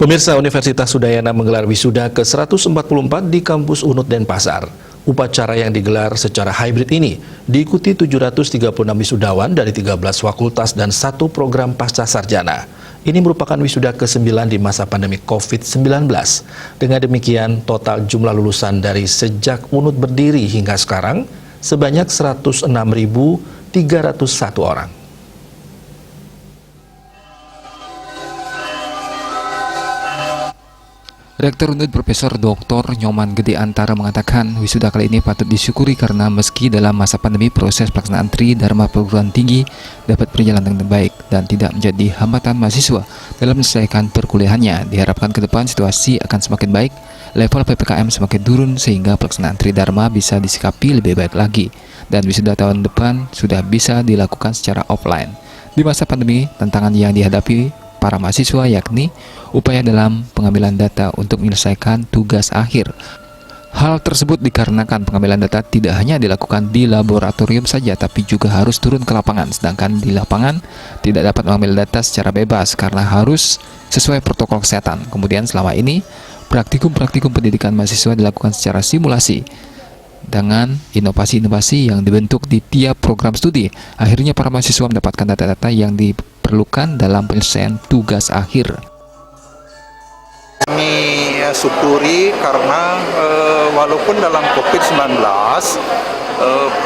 Pemirsa, Universitas Udayana menggelar wisuda ke-144 di kampus Unut Denpasar. Upacara yang digelar secara hybrid ini diikuti 736 wisudawan dari 13 fakultas dan 1 program pasca sarjana. Ini merupakan wisuda ke-9 di masa pandemi COVID-19. Dengan demikian, total jumlah lulusan dari sejak Unut berdiri hingga sekarang sebanyak 106.301 orang. Rektor Unut Profesor Dr. Nyoman Gede Antara mengatakan wisuda kali ini patut disyukuri karena meski dalam masa pandemi proses pelaksanaan Tridharma perguruan tinggi dapat berjalan dengan baik dan tidak menjadi hambatan mahasiswa dalam menyelesaikan perkuliahannya. Diharapkan ke depan situasi akan semakin baik, level PPKM semakin turun sehingga pelaksanaan Tridharma bisa disikapi lebih baik lagi dan wisuda tahun depan sudah bisa dilakukan secara offline. Di masa pandemi, tantangan yang dihadapi para mahasiswa yakni upaya dalam pengambilan data untuk menyelesaikan tugas akhir. Hal tersebut dikarenakan pengambilan data tidak hanya dilakukan di laboratorium saja, tapi juga harus turun ke lapangan. Sedangkan di lapangan tidak dapat mengambil data secara bebas karena harus sesuai protokol kesehatan. Kemudian selama ini praktikum-praktikum pendidikan mahasiswa dilakukan secara simulasi. Dengan inovasi-inovasi yang dibentuk di tiap program studi, akhirnya para mahasiswa mendapatkan data-data yang diperlukan dalam penyelesaian tugas akhir. Kami syukuri karena walaupun dalam COVID-19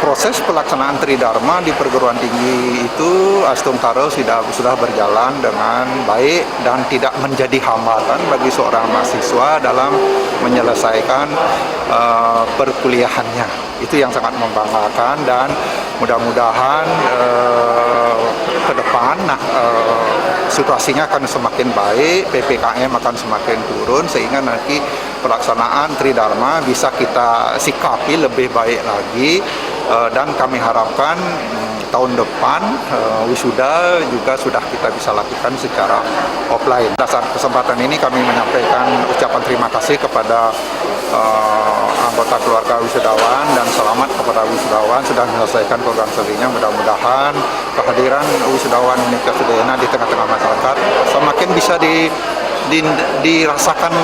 proses pelaksanaan Tridharma di perguruan tinggi itu astungkara sudah berjalan dengan baik dan tidak menjadi hambatan bagi seorang mahasiswa dalam menyelesaikan perkuliahannya. Itu yang sangat membanggakan dan mudah-mudahan ke depan situasinya akan semakin baik, PPKM akan semakin turun sehingga nanti pelaksanaan Tridharma bisa kita sikapi lebih baik lagi dan kami harapkan tahun depan wisuda juga sudah kita bisa lakukan secara offline. Saat kesempatan ini kami menyampaikan ucapan terima kasih kepada anggota keluarga wisudawan dan selamat kepada wisudawan sudah menyelesaikan program studinya. Mudah-mudahan kehadiran wisudawan Universitas Udayana di tengah-tengah masyarakat semakin bisa dirasakan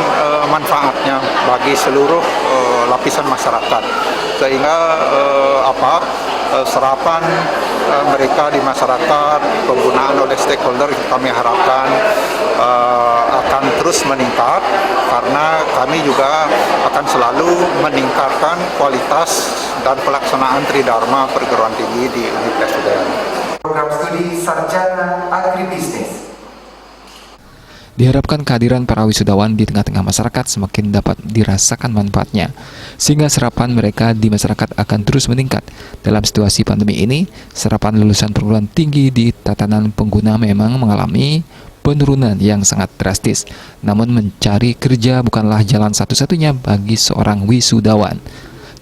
manfaatnya bagi seluruh lapisan masyarakat sehingga serapan mereka di masyarakat, penggunaan oleh stakeholder kami harapkan akan terus meningkat karena kami juga akan selalu meningkatkan kualitas dan pelaksanaan Tridharma perguruan tinggi di Universitas Udayana. Program studi sarjana agribisnis. Diharapkan kehadiran para wisudawan di tengah-tengah masyarakat semakin dapat dirasakan manfaatnya, sehingga serapan mereka di masyarakat akan terus meningkat. Dalam situasi pandemi ini, serapan lulusan perguruan tinggi di tatanan pengguna memang mengalami penurunan yang sangat drastis. Namun mencari kerja bukanlah jalan satu-satunya bagi seorang wisudawan.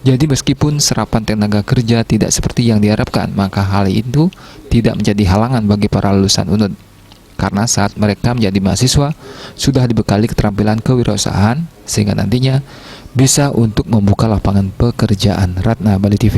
Jadi meskipun serapan tenaga kerja tidak seperti yang diharapkan, maka hal itu tidak menjadi halangan bagi para lulusan Unut. Karena saat mereka menjadi mahasiswa, sudah dibekali keterampilan kewirausahaan, sehingga nantinya bisa untuk membuka lapangan pekerjaan. Ratna, Bali TV.